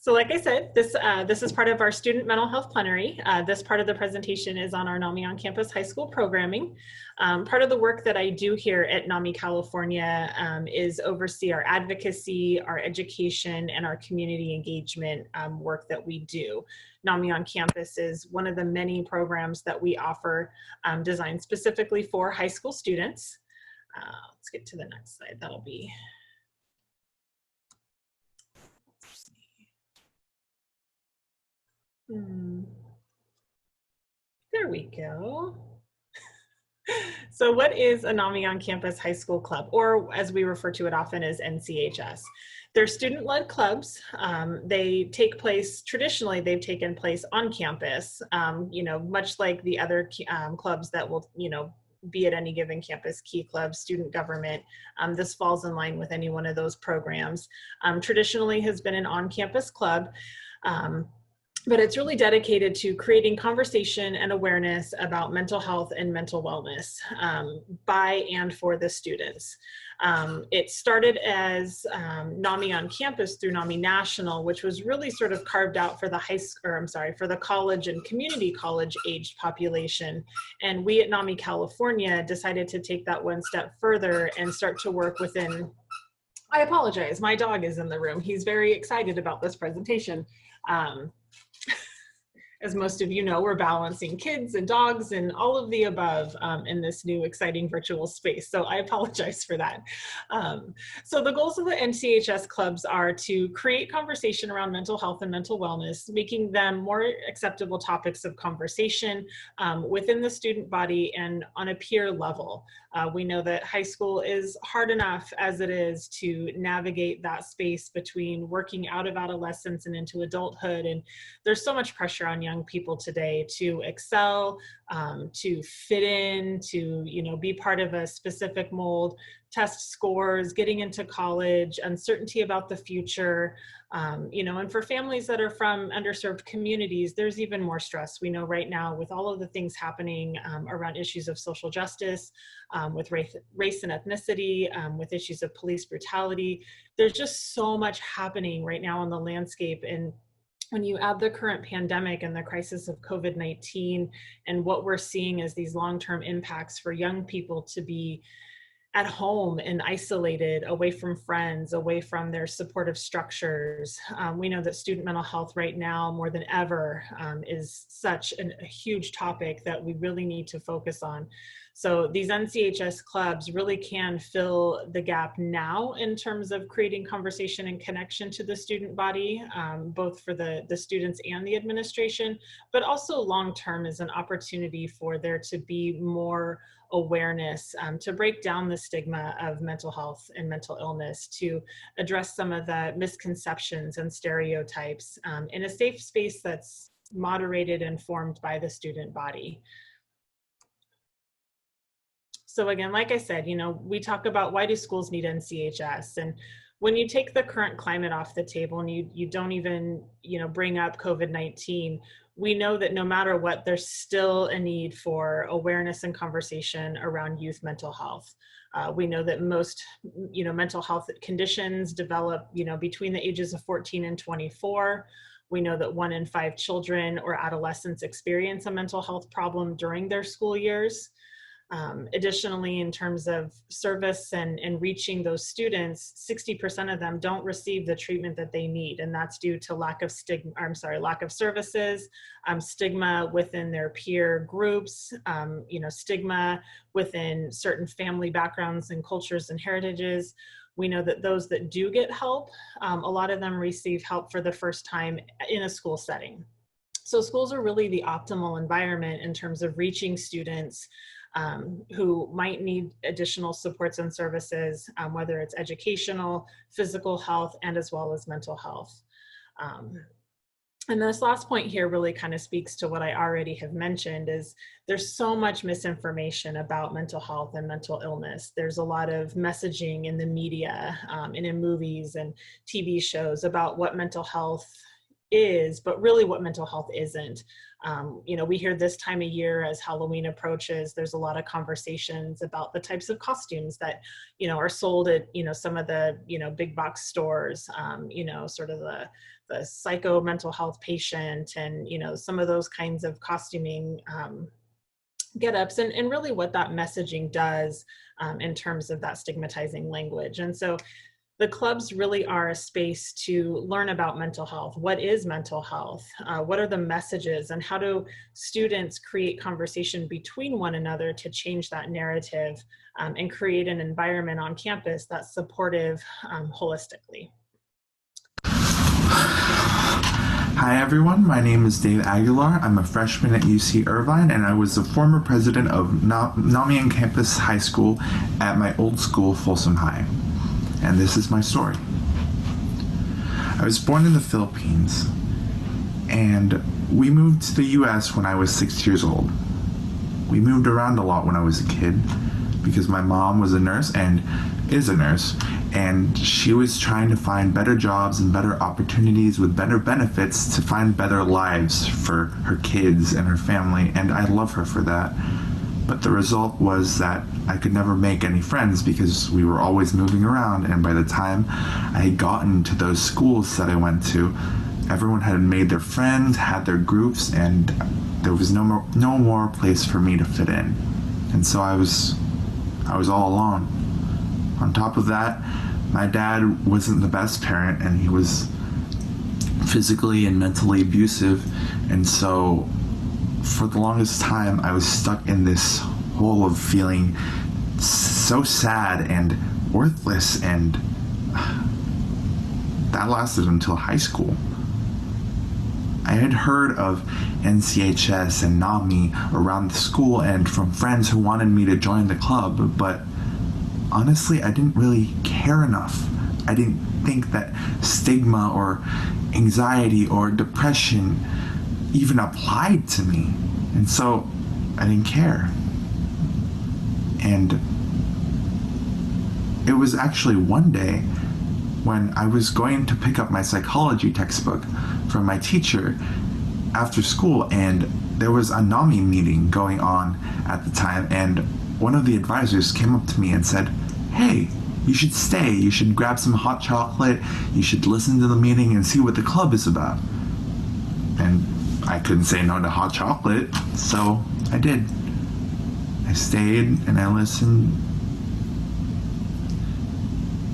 So like I said, this is part of our student mental health plenary. This part of the presentation is on our NAMI on campus high school programming. Part of the work that I do here at NAMI California is oversee our advocacy, our education, and our community engagement work that we do. NAMI on campus is one of the many programs that we offer designed specifically for high school students. Let's get to the next slide. That'll be there we go. So what is a NAMI on campus high school club, or as we refer to it often as NCHS? They're student-led clubs. They take place, traditionally they've taken place on campus, much like the other clubs that will, be at any given campus, key clubs, student government. This falls in line with any one of those programs. Traditionally has been an on-campus club. But it's really dedicated to creating conversation and awareness about mental health and mental wellness by and for the students. It started as NAMI on campus through NAMI National, which was really sort of carved out for the for the college and community college aged population. And we at NAMI California decided to take that one step further and start to work within. I apologize, my dog is in the room. He's very excited about this presentation. As most of you know, we're balancing kids and dogs and all of the above in this new exciting virtual space. So I apologize for that. So the goals of the NCHS clubs are to create conversation around mental health and mental wellness, making them more acceptable topics of conversation within the student body and on a peer level. We know that high school is hard enough as it is to navigate that space between working out of adolescence and into adulthood. And there's so much pressure on young people today to excel, to fit in, to be part of a specific mold, test scores, getting into college, uncertainty about the future, and for families that are from underserved communities, there's even more stress. We know right now with all of the things happening around issues of social justice, with race and ethnicity, with issues of police brutality, there's just so much happening right now on the landscape. And when you add the current pandemic and the crisis of COVID-19 and what we're seeing as these long-term impacts for young people to be at home and isolated, away from friends, away from their supportive structures. We know that student mental health right now, more than ever, is such a huge topic that we really need to focus on. So these NCHS clubs really can fill the gap now in terms of creating conversation and connection to the student body, both for the students and the administration, but also long-term is an opportunity for there to be more awareness to break down the stigma of mental health and mental illness, to address some of the misconceptions and stereotypes in a safe space that's moderated and formed by the student body. So again, like I said, we talk about why do schools need NCHS, and when you take the current climate off the table and you don't even, bring up COVID-19, we know that no matter what, there's still a need for awareness and conversation around youth mental health. We know that most, mental health conditions develop, between the ages of 14 and 24. We know that 1 in 5 children or adolescents experience a mental health problem during their school years. Additionally, in terms of service and reaching those students, 60% of them don't receive the treatment that they need, and that's due to lack of services, stigma within their peer groups, stigma within certain family backgrounds and cultures and heritages. We know that those that do get help, a lot of them receive help for the first time in a school setting. So schools are really the optimal environment in terms of reaching students who might need additional supports and services, whether it's educational, physical health, and as well as mental health. And this last point here really kind of speaks to what I already have mentioned, is there's so much misinformation about mental health and mental illness. There's a lot of messaging in the media and in movies and TV shows about what mental health is, but really what mental health isn't. You know, we hear this time of year as Halloween approaches, there's a lot of conversations about the types of costumes that, you know, are sold at, you know, some of the, you know, big box stores, you know, sort of the psycho mental health patient and, you know, some of those kinds of costuming get-ups and really what that messaging does in terms of that stigmatizing language. And so the clubs really are a space to learn about mental health. What is mental health? What are the messages, and how do students create conversation between one another to change that narrative and create an environment on campus that's supportive holistically? Hi everyone, my name is Dave Aguilar. I'm a freshman at UC Irvine, and I was the former president of NAMI on Campus High School at my old school, Folsom High. And this is my story. I was born in the Philippines, and we moved to the US when I was 6 years old. We moved around a lot when I was a kid because my mom was a nurse and is a nurse, and she was trying to find better jobs and better opportunities with better benefits to find better lives for her kids and her family, and I love her for that. But the result was that I could never make any friends because we were always moving around, and by the time I had gotten to those schools that I went to, everyone had made their friends, had their groups, and there was no more place for me to fit in. And so I was all alone. On top of that, my dad wasn't the best parent, and he was physically and mentally abusive, and so for the longest time I was stuck in this hole of feeling so sad and worthless, and that lasted until high school. I had heard of NCHS and NAMI around the school and from friends who wanted me to join the club, but honestly, I didn't really care enough. I didn't think that stigma or anxiety or depression even applied to me. And so I didn't care. And it was actually one day when I was going to pick up my psychology textbook from my teacher after school, and there was a NAMI meeting going on at the time, and one of the advisors came up to me and said, "Hey, you should stay. You should grab some hot chocolate. You should listen to the meeting and see what the club is about." And I couldn't say no to hot chocolate, so I did. I stayed and I listened.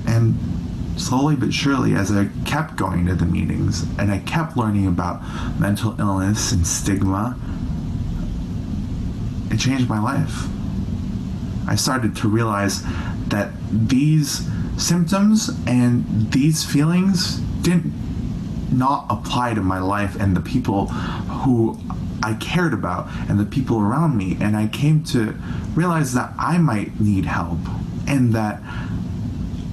And slowly but surely, as I kept going to the meetings and I kept learning about mental illness and stigma, it changed my life. I started to realize that these symptoms and these feelings didn't not apply to my life and the people who I cared about and the people around me, and I came to realize that I might need help and that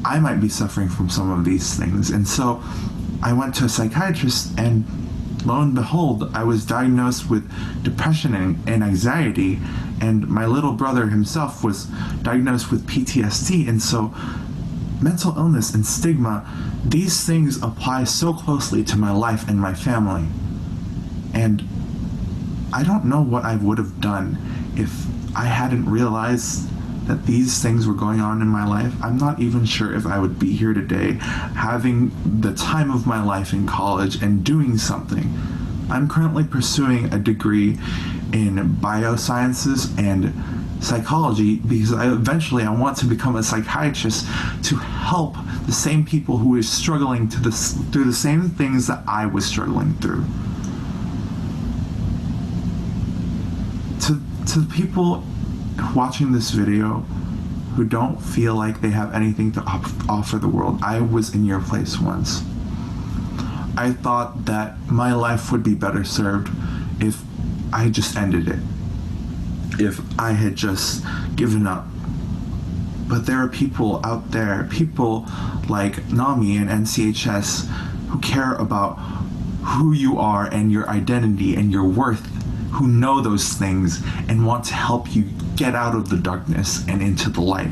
I might be suffering from some of these things. And so I went to a psychiatrist, and lo and behold, I was diagnosed with depression and anxiety, and my little brother himself was diagnosed with PTSD. And so mental illness and stigma, these things apply so closely to my life and my family. And I don't know what I would have done if I hadn't realized that these things were going on in my life. I'm not even sure if I would be here today having the time of my life in college and doing something. I'm currently pursuing a degree in biosciences and psychology because eventually I want to become a psychiatrist to help the same people who are struggling through the same things that I was struggling through. To the people watching this video who don't feel like they have anything to offer the world, I was in your place once. I thought that my life would be better served if I just ended it, if I had just given up. But there are people out there, people like NAMI and NCHS, who care about who you are and your identity and your worth, who know those things and want to help you get out of the darkness and into the light.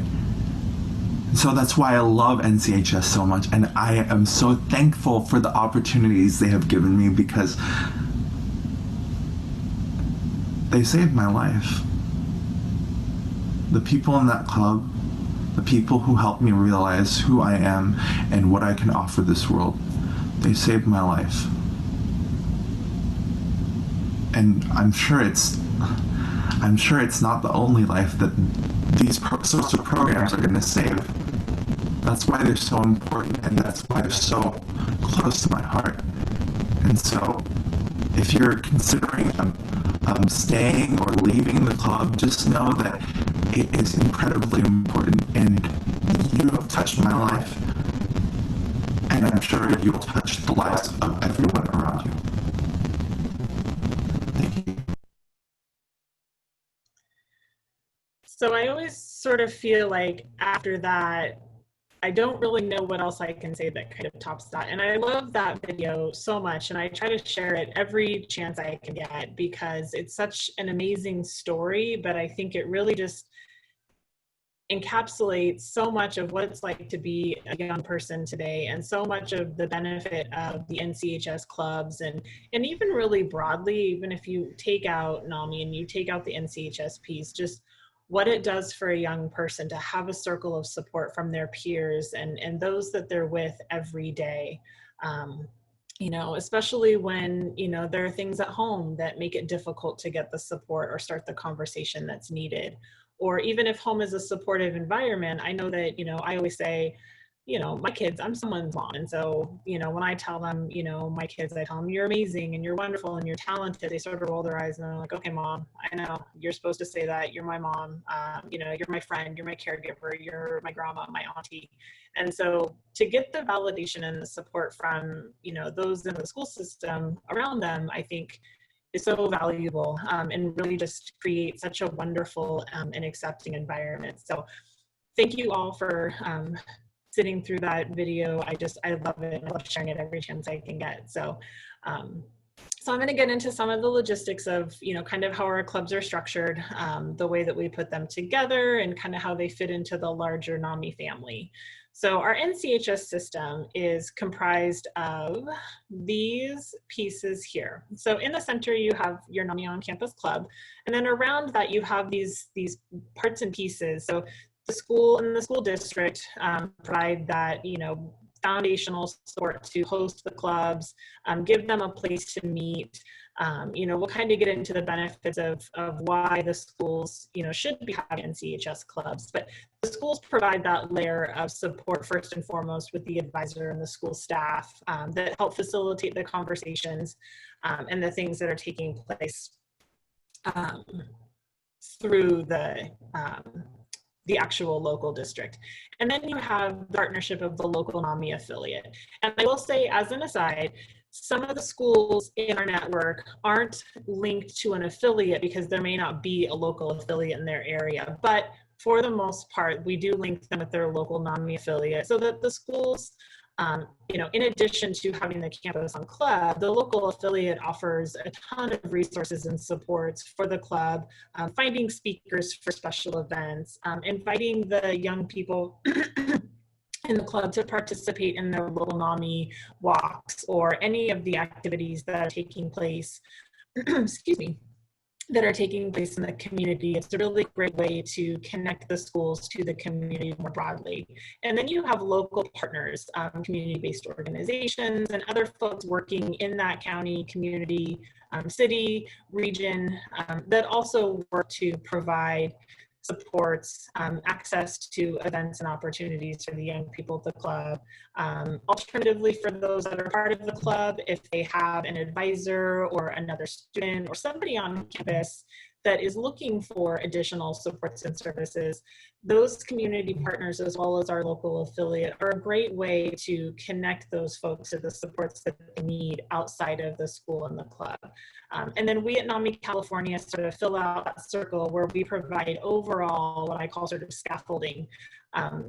So that's why I love NCHS so much, and I am so thankful for the opportunities they have given me because they saved my life. The people in that club, the people who helped me realize who I am and what I can offer this world, they saved my life. And I'm sure it's not the only life that these sorts of programs are going to save. That's why they're so important, and that's why they're so close to my heart. And so, if you're considering staying or leaving the club, just know that it is incredibly important, and you have touched my life, and I'm sure you'll touch the lives of everyone around you. Thank you. So I always sort of feel like after that, I don't really know what else I can say that kind of tops that. And I love that video so much. And I try to share it every chance I can get because it's such an amazing story. But I think it really just encapsulates so much of what it's like to be a young person today and so much of the benefit of the NCHS clubs and even really broadly, even if you take out NAMI and you take out the NCHS piece, just what it does for a young person to have a circle of support from their peers and those that they're with every day. You know, especially when, you know, there are things at home that make it difficult to get the support or start the conversation that's needed. Or even if home is a supportive environment, I know that, you know, I always say, you know, my kids, I'm someone's mom. And so, you know, when I tell them, you know, my kids, I tell them, you're amazing and you're wonderful and you're talented, they sort of roll their eyes and they're like, okay, mom, I know you're supposed to say that. You're my mom. You know, you're my friend, you're my caregiver, you're my grandma, my auntie. And so to get the validation and the support from, you know, those in the school system around them, I think is so valuable and really just create such a wonderful and accepting environment. So thank you all for sitting through that video. I love it. I love sharing it every chance I can get. So, so I'm going to get into some of the logistics of, you know, kind of how our clubs are structured, the way that we put them together and kind of how they fit into the larger NAMI family. So our NCHS system is comprised of these pieces here. So in the center, you have your NAMI on campus club. And then around that, you have these parts and pieces. So the school and the school district provide that, you know, foundational support to host the clubs, give them a place to meet. You know, we'll kind of get into the benefits of why the schools, you know, should be having NCHS clubs, but the schools provide that layer of support first and foremost with the advisor and the school staff that help facilitate the conversations and the things that are taking place through the actual local district. And then you have the partnership of the local NAMI affiliate. And I will say, as an aside, some of the schools in our network aren't linked to an affiliate because there may not be a local affiliate in their area. But for the most part, we do link them with their local NAMI affiliate so that the schools, you know, in addition to having the campus on club, the local affiliate offers a ton of resources and supports for the club, finding speakers for special events, inviting the young people in the club to participate in their local NAMI walks or any of the activities that are taking place, excuse me, that are taking place in the community. It's a really great way to connect the schools to the community more broadly. And then you have local partners, community-based organizations and other folks working in that county, community, city, region that also work to provide supports, access to events and opportunities for the young people at the club. Alternatively, for those that are part of the club, if they have an advisor or another student or somebody on campus that is looking for additional supports and services, those community partners, as well as our local affiliate, are a great way to connect those folks to the supports that they need outside of the school and the club. And then we at NAMI California sort of fill out that circle where we provide overall what I call sort of scaffolding.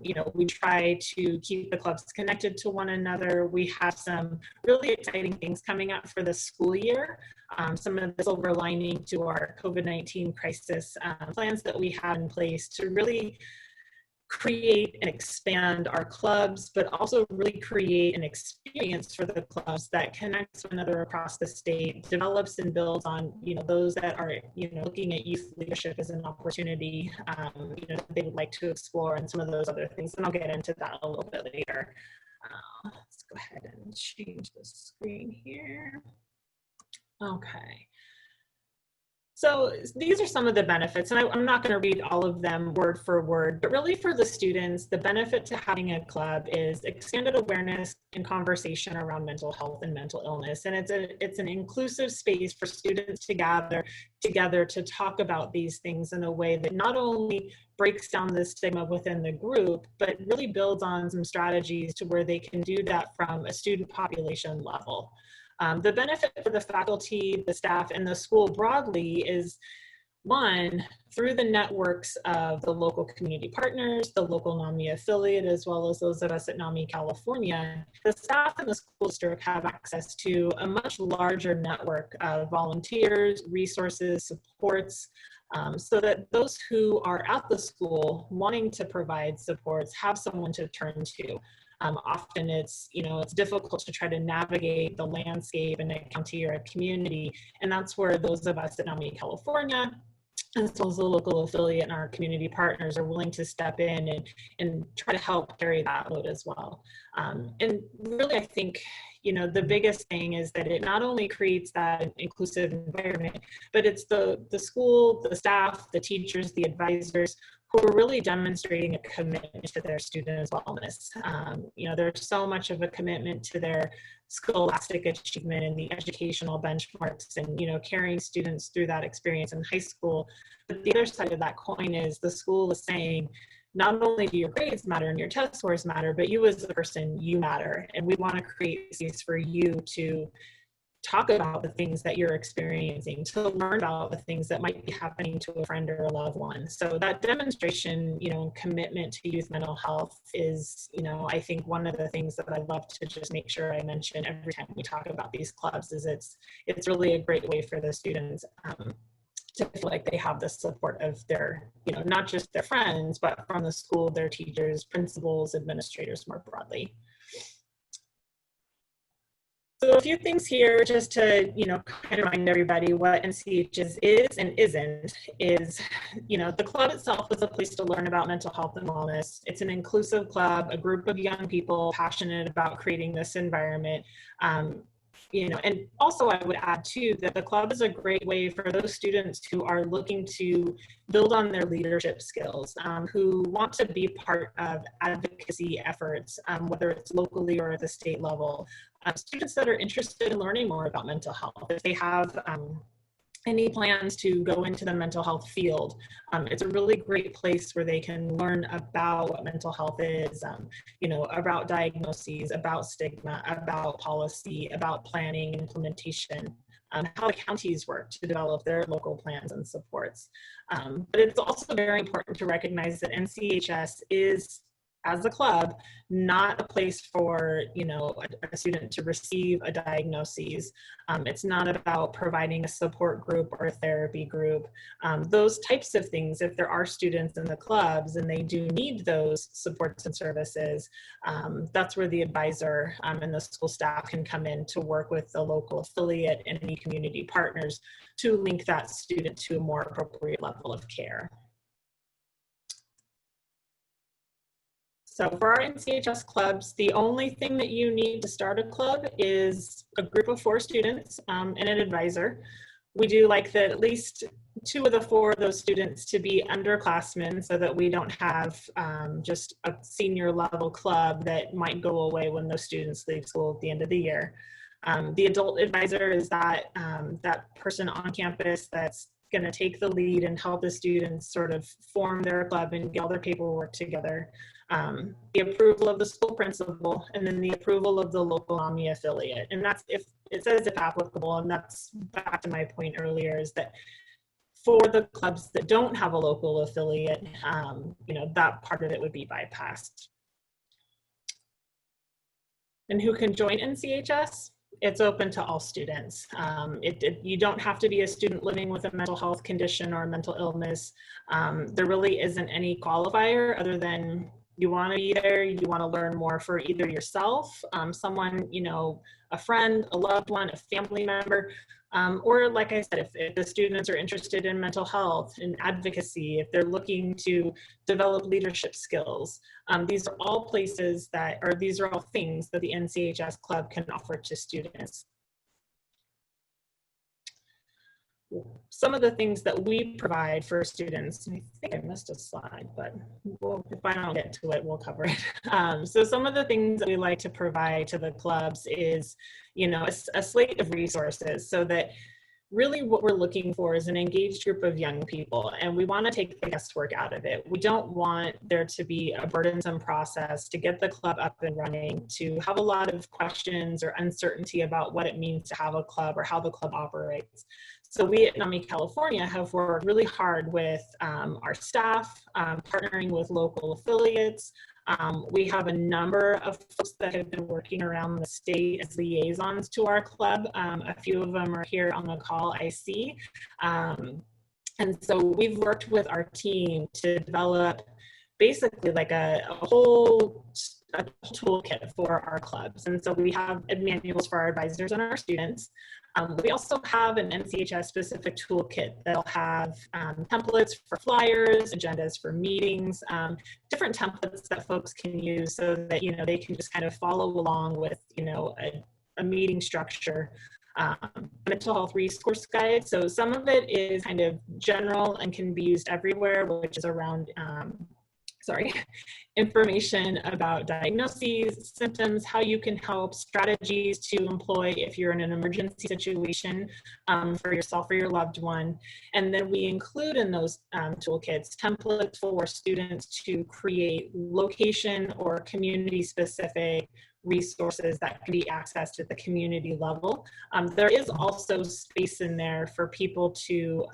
You know, we try to keep the clubs connected to one another. We have some really exciting things coming up for the school year. Some of the silver lining to our COVID-19 crisis plans that we have in place to really create and expand our clubs, but also really create an experience for the clubs that connects one another across the state, develops and builds on, those that are, looking at youth leadership as an opportunity, they would like to explore, and some of those other things. And I'll get into that a little bit later. Let's go ahead and change the screen here. Okay. So these are some of the benefits, and I'm not going to read all of them word for word, but really for the students, the benefit to having a club is expanded awareness and conversation around mental health and mental illness. And it's an inclusive space for students to gather together to talk about these things in a way that not only breaks down the stigma within the group, but really builds on some strategies to where they can do that from a student population level. The benefit for the faculty, the staff, and the school broadly is, one, through the networks of the local community partners, the local NAMI affiliate, as well as those of us at NAMI California, the staff and the school district have access to a much larger network of volunteers, resources, supports, so that those who are at the school wanting to provide supports have someone to turn to. Often it's difficult to try to navigate the landscape in a county or a community, and that's where those of us at NAMI California, as well as the local affiliate and our community partners, are willing to step in and try to help carry that load as well. And really, I think, the biggest thing is that it not only creates that inclusive environment, but it's the school, the staff, the teachers, the advisors, who are really demonstrating a commitment to their students' wellness. There's so much of a commitment to their scholastic achievement and the educational benchmarks and, carrying students through that experience in high school. But the other side of that coin is the school is saying, not only do your grades matter and your test scores matter, but you as a person, you matter. And we want to create space for you to talk about the things that you're experiencing, to learn about the things that might be happening to a friend or a loved one. So that demonstration, commitment to youth mental health is, I think one of the things that I love to just make sure I mention every time we talk about these clubs is it's really a great way for the students to feel like they have the support of their, not just their friends, but from the school, their teachers, principals, administrators more broadly. So a few things here just to, kind of remind everybody what NCHS is and isn't is, the club itself is a place to learn about mental health and wellness. It's an inclusive club, a group of young people passionate about creating this environment. And also I would add too that the club is a great way for those students who are looking to build on their leadership skills, who want to be part of advocacy efforts, whether it's locally or at the state level. Students that are interested in learning more about mental health, if they have any plans to go into the mental health field, it's a really great place where they can learn about what mental health is, about diagnoses, about stigma, about policy, about planning, implementation, how the counties work to develop their local plans and supports. But it's also very important to recognize that NCHS is, as a club, not a place for, a student to receive a diagnosis. It's not about providing a support group or a therapy group. Those types of things, if there are students in the clubs and they do need those supports and services, that's where the advisor and the school staff can come in to work with the local affiliate and any community partners to link that student to a more appropriate level of care. So for our NCHS clubs, the only thing that you need to start a club is a group of 4 students and an advisor. We do like that at least 2 of the 4 of those students to be underclassmen so that we don't have just a senior level club that might go away when those students leave school at the end of the year. The adult advisor is that person on campus that's going to take the lead and help the students sort of form their club and get all their paperwork together. The approval of the school principal, and then the approval of the local NAMI affiliate. And that's if it says if applicable, and that's back to my point earlier, is that for the clubs that don't have a local affiliate, that part of it would be bypassed. And who can join NCHS? It's open to all students. You don't have to be a student living with a mental health condition or a mental illness. There really isn't any qualifier other than you want to be there, you want to learn more for either yourself, someone, you know, a friend, a loved one, a family member, or like I said, if the students are interested in mental health and advocacy, if they're looking to develop leadership skills, these are all places that, or these are all things that the NCHS Club can offer to students. Some of the things that we provide for students, I think I missed a slide, but if I don't get to it, we'll cover it. So some of the things that we like to provide to the clubs is, you know, a slate of resources so that really what we're looking for is an engaged group of young people, and we want to take the guesswork out of it. We don't want there to be a burdensome process to get the club up and running, to have a lot of questions or uncertainty about what it means to have a club or how the club operates. So we at NAMI California have worked really hard with our staff, partnering with local affiliates. We have a number of folks that have been working around the state as liaisons to our club. A few of them are here on the call, I see. And so we've worked with our team to develop basically like a whole toolkit for our clubs. And so we have manuals for our advisors and our students. We also have an NCHS specific toolkit that'll have templates for flyers, agendas for meetings, different templates that folks can use so that, you know, they can just kind of follow along with, you know, a meeting structure. Mental health resource guide. So some of it is kind of general and can be used everywhere, which is around information about diagnoses, symptoms, how you can help, strategies to employ if you're in an emergency situation for yourself or your loved one. And then we include in those toolkits templates for students to create location or community specific resources that can be accessed at the community level. There is also space in there for people to,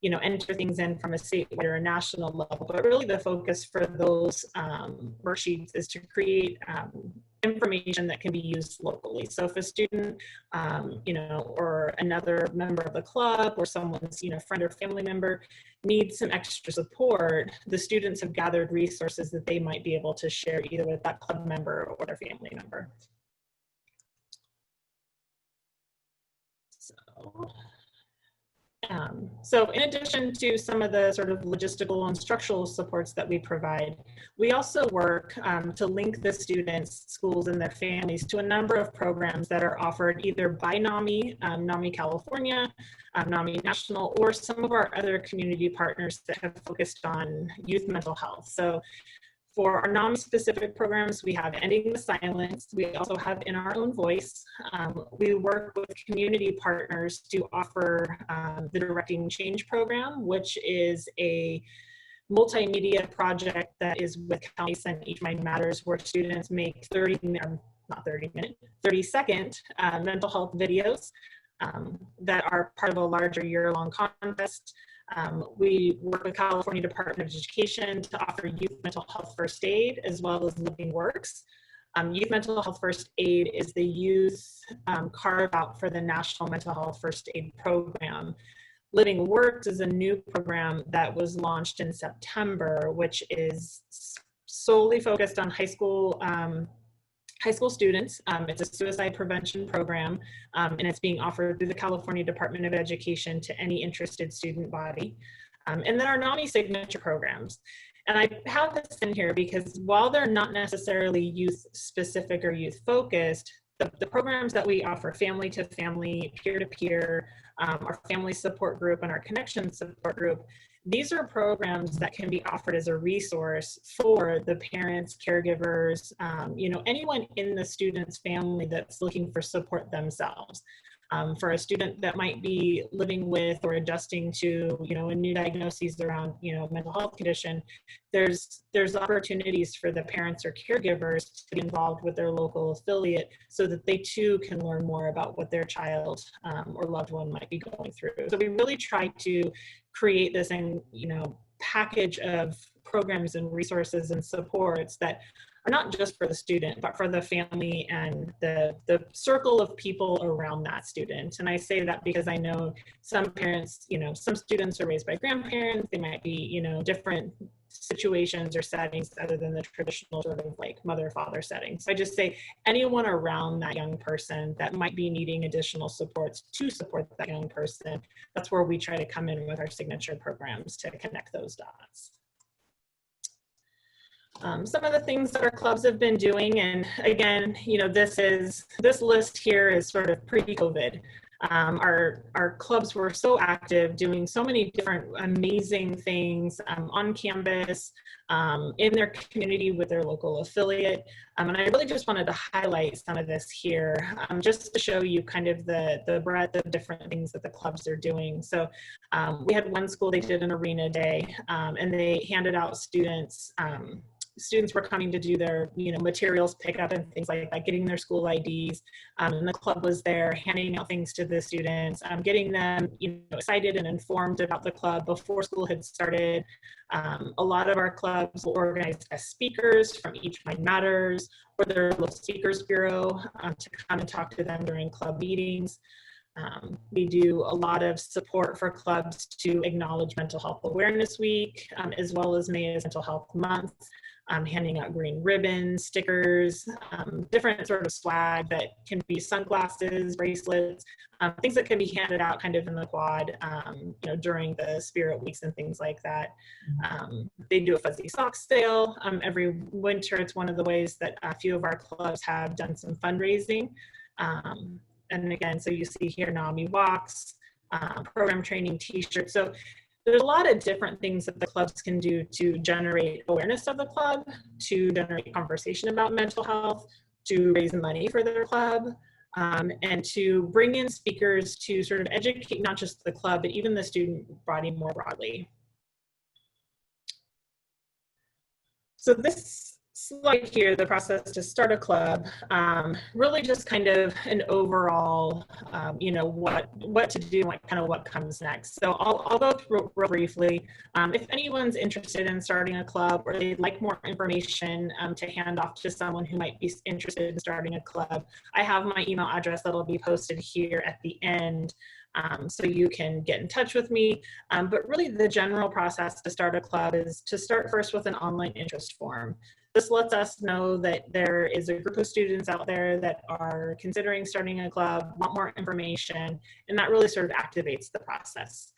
you know, enter things in from a statewide or a national level, but really the focus for those worksheets is to create information that can be used locally. So if a student, you know, or another member of the club or someone's, you know, friend or family member needs some extra support, the students have gathered resources that they might be able to share either with that club member or their family member. So in addition to some of the sort of logistical and structural supports that we provide, we also work to link the students, schools, and their families to a number of programs that are offered either by NAMI, NAMI California, NAMI National, or some of our other community partners that have focused on youth mental health. So for our NAMI-specific programs, we have Ending the Silence. We also have In Our Own Voice. We work with community partners to offer the Directing Change program, which is a multimedia project that is with County and Each Mind Matters, where students make 30-second mental health videos that are part of a larger year-long contest. We work with California Department of Education to offer youth mental health first aid as well as Living Works. Youth mental health first aid is the youth carve out for the National Mental Health First Aid Program. Living Works is a new program that was launched in September, which is solely focused on high school students. It's a suicide prevention program, and it's being offered through the California Department of Education to any interested student body. And then our NAMI signature programs. And I have this in here because while they're not necessarily youth specific or youth focused, the programs that we offer, family to family, peer to peer, our family support group and our connection support group, these are programs that can be offered as a resource for the parents, caregivers, you know, anyone in the student's family that's looking for support themselves. For a student that might be living with or adjusting to, you know, a new diagnosis around, you know, mental health condition, there's opportunities for the parents or caregivers to be involved with their local affiliate so that they too can learn more about what their child or loved one might be going through. So we really try to create this, and you know, package of programs and resources and supports that are not just for the student, but for the family and the circle of people around that student. And I say that because I know some parents, some students are raised by grandparents, they might be, different situations or settings other than the traditional sort of like mother-father setting. So I just say anyone around that young person that might be needing additional supports to support that young person, that's where we try to come in with our signature programs to connect those dots. Some of the things that our clubs have been doing, and again, this list here is sort of pre-COVID. Our clubs were so active, doing so many different amazing things on campus, in their community with their local affiliate. And I really just wanted to highlight some of this here, just to show you kind of the breadth of different things that the clubs are doing. So we had one school, they did an arena day, and they handed out students were coming to do their, materials pickup and things like that, getting their school IDs, and the club was there handing out things to the students, getting them, excited and informed about the club before school had started. A lot of our clubs will organize guest speakers from Each Mind Matters or their local speakers bureau to come and talk to them during club meetings. We do a lot of support for clubs to acknowledge Mental Health Awareness Week, as well as May as Mental Health Month. Handing out green ribbons, stickers, different sort of swag that can be sunglasses, bracelets, things that can be handed out kind of in the quad, during the spirit weeks and things like that. They do a fuzzy socks sale every winter. It's one of the ways that a few of our clubs have done some fundraising. And again, so you see here NAMI walks, program training t-shirts. So there's a lot of different things that the clubs can do to generate awareness of the club, to generate conversation about mental health, to raise money for their club, and to bring in speakers to sort of educate not just the club, but even the student body more broadly. So this slide here, the process to start a club, really just kind of an overall, what to do, what comes next. So I'll go through real briefly. If anyone's interested in starting a club or they'd like more information to hand off to someone who might be interested in starting a club, I have my email address that'll be posted here at the end. So you can get in touch with me. But really the general process to start a club is to start first with an online interest form. This lets us know that there is a group of students out there that are considering starting a club, want more information, and that really sort of activates the process.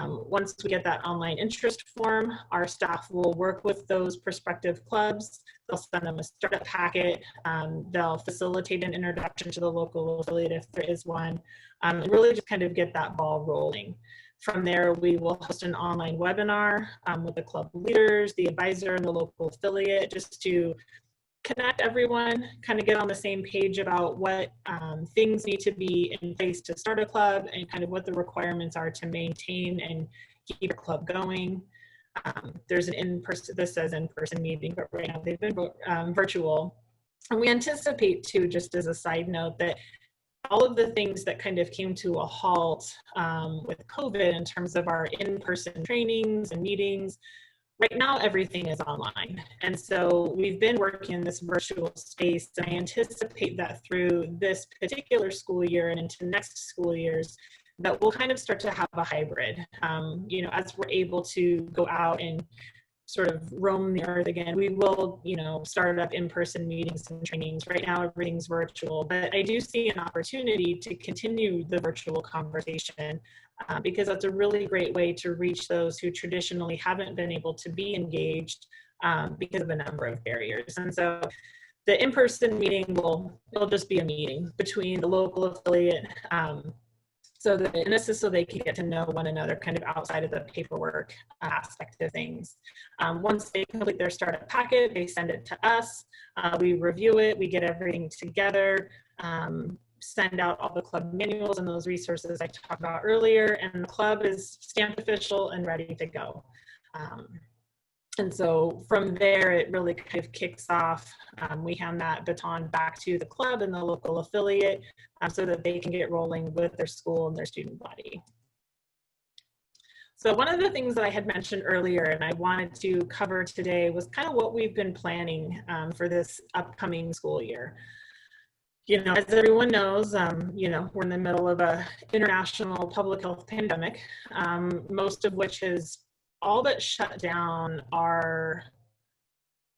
Once we get that online interest form, our staff will work with those prospective clubs. They'll send them a startup packet. They'll facilitate an introduction to the local affiliate if there is one, and really just kind of get that ball rolling. From there, we will host an online webinar with the club leaders, the advisor, and the local affiliate, just to connect everyone, kind of get on the same page about what things need to be in place to start a club and kind of what the requirements are to maintain and keep a club going. There's an in-person, this says in-person meeting, but right now they've been virtual. And we anticipate too, just as a side note, that all of the things that kind of came to a halt with COVID in terms of our in-person trainings and meetings, right now everything is online. And so we've been working in this virtual space, and I anticipate that through this particular school year and into next school years, that we'll kind of start to have a hybrid. As we're able to go out and sort of roam the earth again, we will, start up in-person meetings and trainings. Right now, everything's virtual, but I do see an opportunity to continue the virtual conversation because that's a really great way to reach those who traditionally haven't been able to be engaged because of a number of barriers. And so the in-person meeting it'll just be a meeting between the local affiliate, and this is so they can get to know one another kind of outside of the paperwork aspect of things. Once they complete their startup packet, they send it to us. We review it, we get everything together, send out all the club manuals and those resources I talked about earlier, and the club is stamped official and ready to go. And so from there, it really kind of kicks off. We hand that baton back to the club and the local affiliate so that they can get rolling with their school and their student body. So one of the things that I had mentioned earlier and I wanted to cover today was kind of what we've been planning for this upcoming school year. You know, as everyone knows, you know, we're in the middle of a international public health pandemic, most of which has all but shut down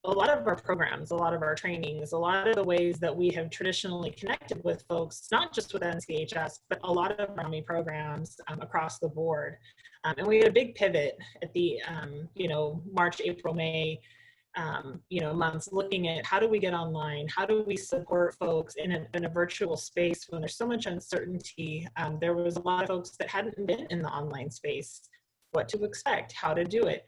a lot of our programs, a lot of our trainings, a lot of the ways that we have traditionally connected with folks, not just with NCHS, but a lot of NAMI programs across the board. And we had a big pivot at the, you know, March, April, May, you know, months, looking at how do we get online? How do we support folks in a virtual space when there's so much uncertainty? There was a lot of folks that hadn't been in the online space, what to expect, how to do it.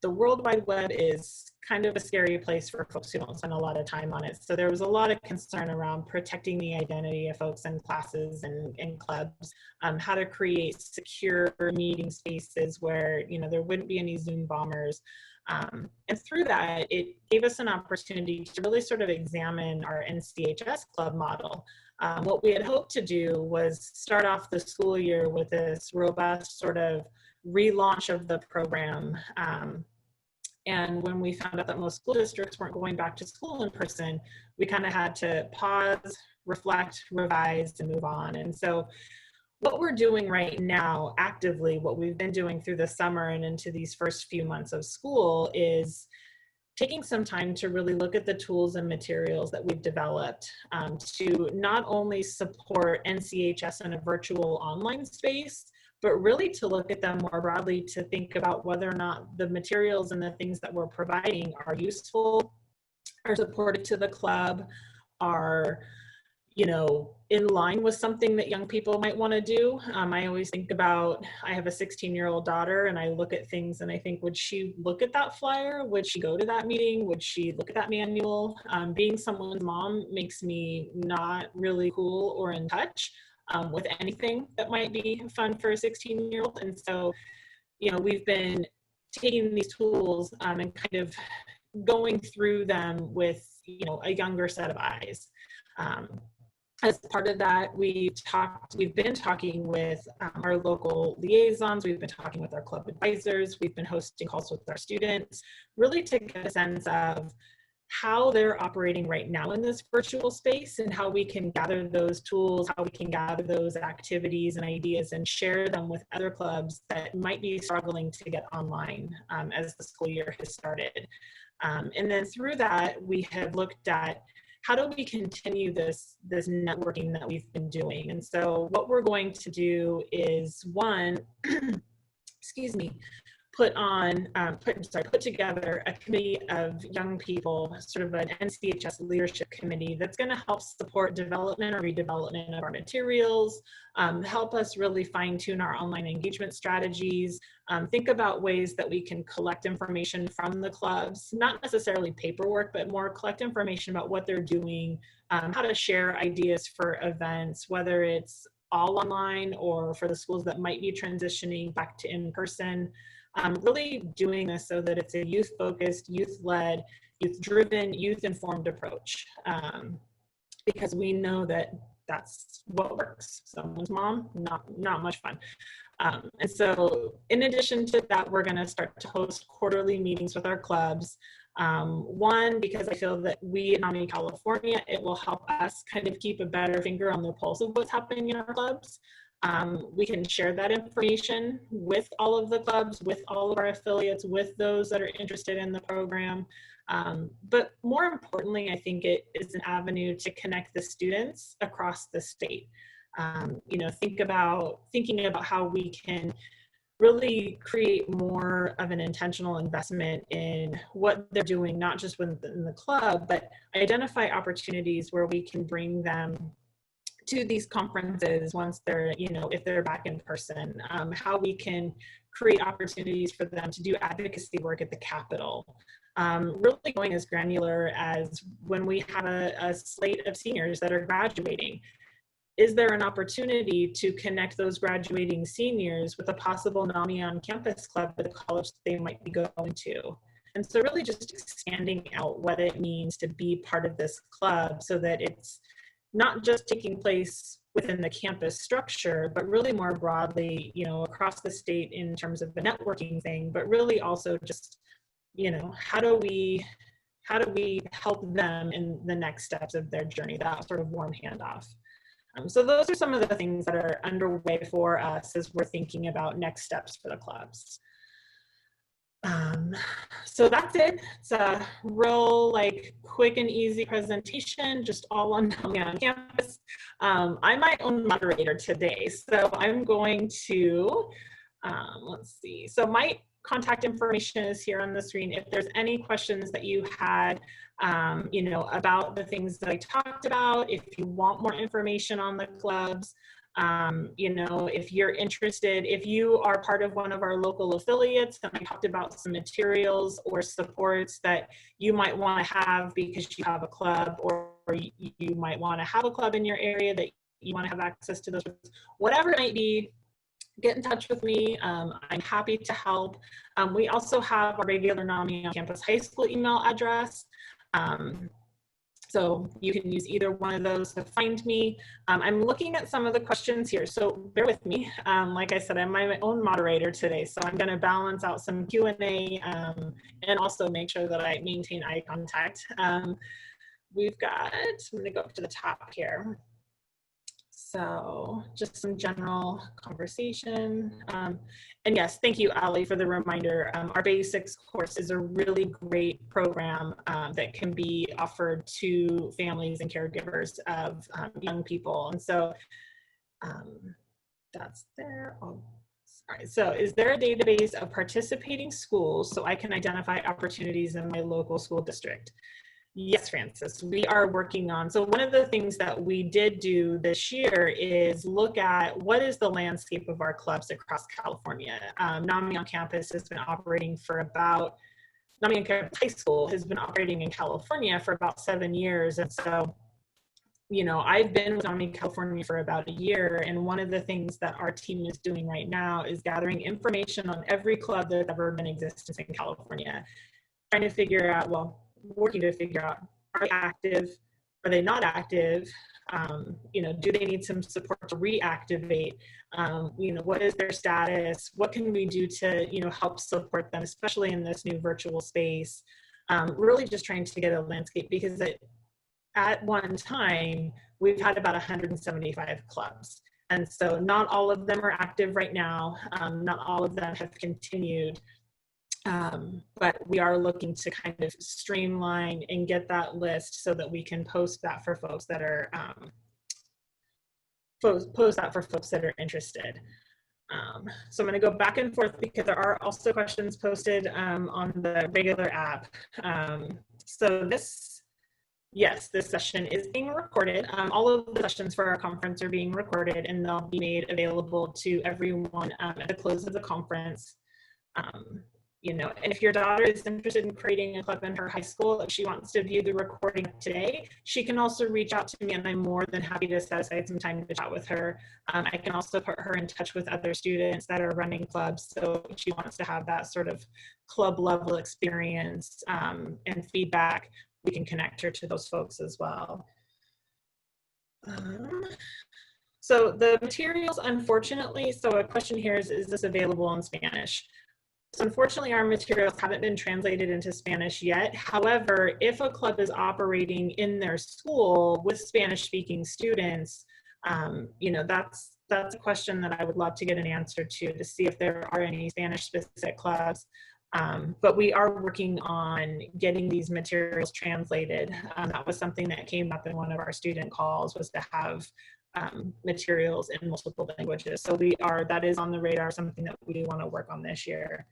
The World Wide Web is kind of a scary place for folks who don't spend a lot of time on it. So there was a lot of concern around protecting the identity of folks in classes and clubs, how to create secure meeting spaces where, you know, there wouldn't be any Zoom bombers. And through that, it gave us an opportunity to really sort of examine our NCHS club model. What we had hoped to do was start off the school year with this robust sort of relaunch of the program. And when we found out that most school districts weren't going back to school in person, we kind of had to pause, reflect, revise, and move on. And so what we're doing right now, actively, what we've been doing through the summer and into these first few months of school is taking some time to really look at the tools and materials that we've developed to not only support NCHS in a virtual online space, but really to look at them more broadly to think about whether or not the materials and the things that we're providing are useful, are supportive to the club, are, you know, in line with something that young people might want to do. I always think about, I have a 16-year-old daughter and I look at things and I think, would she look at that flyer? Would she go to that meeting? Would she look at that manual? Being someone's mom makes me not really cool or in touch with anything that might be fun for a 16-year-old. And so, you know, we've been taking these tools and kind of going through them with, you know, a younger set of eyes. As part of that, we've been talking with our local liaisons, we've been talking with our club advisors, we've been hosting calls with our students, really to get a sense of how they're operating right now in this virtual space and how we can gather those tools, how we can gather those activities and ideas and share them with other clubs that might be struggling to get online as the school year has started. And then through that, we have looked at how do we continue this networking that we've been doing. And so what we're going to do is, one, excuse me, put together a committee of young people, sort of an NCHS leadership committee that's going to help support development or redevelopment of our materials, help us really fine tune our online engagement strategies, think about ways that we can collect information from the clubs, not necessarily paperwork, but more collect information about what they're doing, how to share ideas for events, whether it's all online or for the schools that might be transitioning back to in-person. Really doing this so that it's a youth-focused, youth-led, youth-driven, youth-informed approach. Because we know that that's what works. Someone's mom, not much fun. And so in addition to that, we're gonna start to host quarterly meetings with our clubs. One, because I feel that we at NAMI California, it will help us kind of keep a better finger on the pulse of what's happening in our clubs. We can share that information with all of the clubs, with all of our affiliates, with those that are interested in the program. But more importantly, I think it is an avenue to connect the students across the state. You know, thinking about how we can really create more of an intentional investment in what they're doing, not just within the club, but identify opportunities where we can bring them to these conferences once they're, you know, if they're back in person, how we can create opportunities for them to do advocacy work at the Capitol. Really going as granular as when we have a slate of seniors that are graduating. Is there an opportunity to connect those graduating seniors with a possible NAMI on campus club at the college that they might be going to? And so really just expanding out what it means to be part of this club so that it's not just taking place within the campus structure, but really more broadly, you know, across the state in terms of the networking thing, but really also just, you know, how do we help them in the next steps of their journey, that sort of warm handoff. So those are some of the things that are underway for us as we're thinking about next steps for the clubs. So that's it. It's a real like quick and easy presentation, just all on NAMI on Campus. I'm my own moderator today, so I'm going to, let's see. So my contact information is here on the screen. If there's any questions that you had, you know, about the things that I talked about, if you want more information on the clubs, you know, if you're interested, if you are part of one of our local affiliates, and I talked about some materials or supports that you might want to have because you have a club, or you might want to have a club in your area that you want to have access to those, whatever it might be, get in touch with me. I'm happy to help. We also have our regular NAMI on Campus High School email address. So you can use either one of those to find me. I'm looking at some of the questions here, so bear with me. Like I said, I'm my own moderator today, so I'm going to balance out some Q&A and also make sure that I maintain eye contact. We've got, I'm going to go up to the top here. So just some general conversation. And yes, thank you, Ali, for the reminder. Our basics course is a really great program that can be offered to families and caregivers of young people. And so that's there. Oh, sorry. So is there a database of participating schools so I can identify opportunities in my local school district? Yes, Francis, we are working on, so one of the things that we did do this year is look at what is the landscape of our clubs across California. NAMI on Campus has been operating for about, NAMI on Campus High School has been operating in California for about 7 years. And so, you know, I've been with NAMI California for about a year. And one of the things that our team is doing right now is gathering information on every club that's ever been in existence in California, trying to figure out, well, working to figure out, are they active, are they not active, you know, do they need some support to reactivate, you know, what is their status, what can we do to, you know, help support them, especially in this new virtual space. Really just trying to get a landscape, because at one time we've had about 175 clubs, and so not all of them are active right now, not all of them have continued. But we are looking to kind of streamline and get that list so that we can post that for folks that are interested. So I'm going to go back and forth because there are also questions posted on the regular app. So this session is being recorded. All of the sessions for our conference are being recorded, and they'll be made available to everyone at the close of the conference. You know, and if your daughter is interested in creating a club in her high school, if she wants to view the recording today, she can also reach out to me, and I'm more than happy to set aside some time to chat with her. I can also put her in touch with other students that are running clubs. So if she wants to have that sort of club level experience and feedback, we can connect her to those folks as well. So the materials, unfortunately, so a question here is this available in Spanish? So unfortunately, our materials haven't been translated into Spanish yet. However, if a club is operating in their school with Spanish-speaking students, you know, that's a question that I would love to get an answer to see if there are any Spanish-specific clubs. But we are working on getting these materials translated. That was something that came up in one of our student calls, was to have materials in multiple languages. So that is on the radar, something that we do want to work on this year.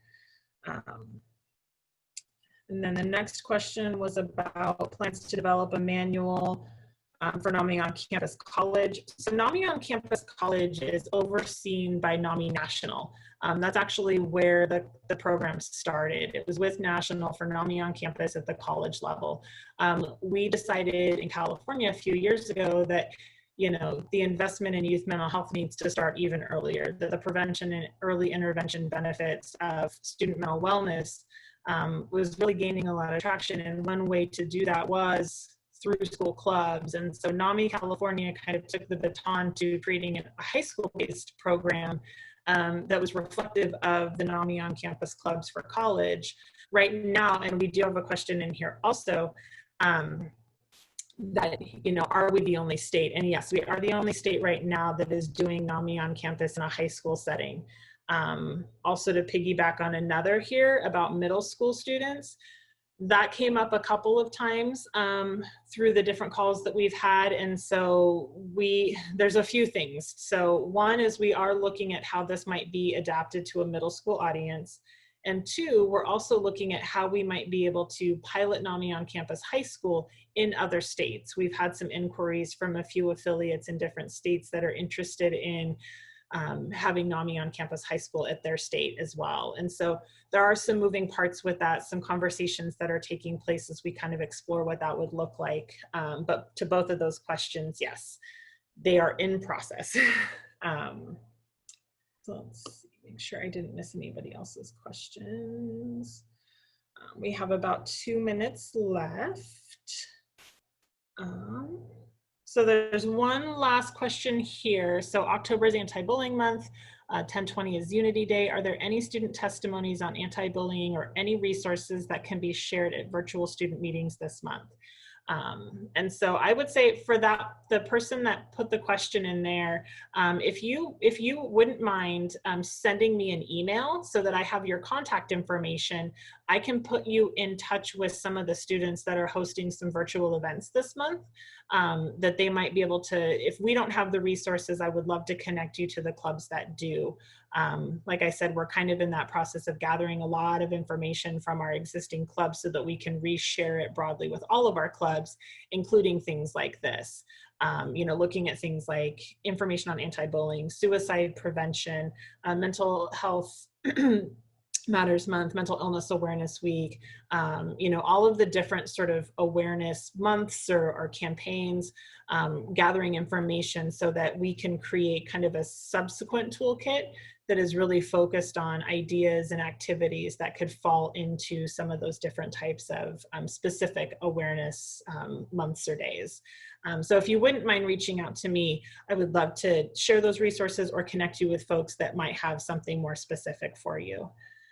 And then the next question was about plans to develop a manual for NAMI on Campus College. So NAMI on Campus College is overseen by NAMI National. That's actually where the program started. It was with National for NAMI on Campus at the college level. We decided in California a few years ago that, you know, the investment in youth mental health needs to start even earlier, that the prevention and early intervention benefits of student mental wellness was really gaining a lot of traction. And one way to do that was through school clubs. And so NAMI California kind of took the baton to creating a high school-based program that was reflective of the NAMI on campus clubs for college. Right now, and we do have a question in here also, that, you know, are we the only state? And yes, we are the only state right now that is doing NAMI on campus in a high school setting. Also, to piggyback on another here about middle school students, that came up a couple of times through the different calls that we've had. And so there's a few things. So one is we are looking at how this might be adapted to a middle school audience. And two, we're also looking at how we might be able to pilot NAMI on campus high school in other states. We've had some inquiries from a few affiliates in different states that are interested in having NAMI on campus high school at their state as well. And so there are some moving parts with that, some conversations that are taking place as we kind of explore what that would look like. But to both of those questions, yes, they are in process. So let's see, make sure I didn't miss anybody else's questions. We have about 2 minutes left. So there's one last question here. So October is anti-bullying month. 10/20 is Unity Day. Are there any student testimonies on anti-bullying or any resources that can be shared at virtual student meetings this month? And so I would say for that, the person that put the question in there, if you wouldn't mind sending me an email so that I have your contact information, I can put you in touch with some of the students that are hosting some virtual events this month, that they might be able to, if we don't have the resources, I would love to connect you to the clubs that do. Like I said, we're kind of in that process of gathering a lot of information from our existing clubs so that we can reshare it broadly with all of our clubs, including things like this. You know, looking at things like information on anti-bullying, suicide prevention, mental health Matters Month, Mental Illness Awareness Week, you know, all of the different sort of awareness months or campaigns, gathering information so that we can create kind of a subsequent toolkit that is really focused on ideas and activities that could fall into some of those different types of specific awareness months or days. So if you wouldn't mind reaching out to me, I would love to share those resources or connect you with folks that might have something more specific for you.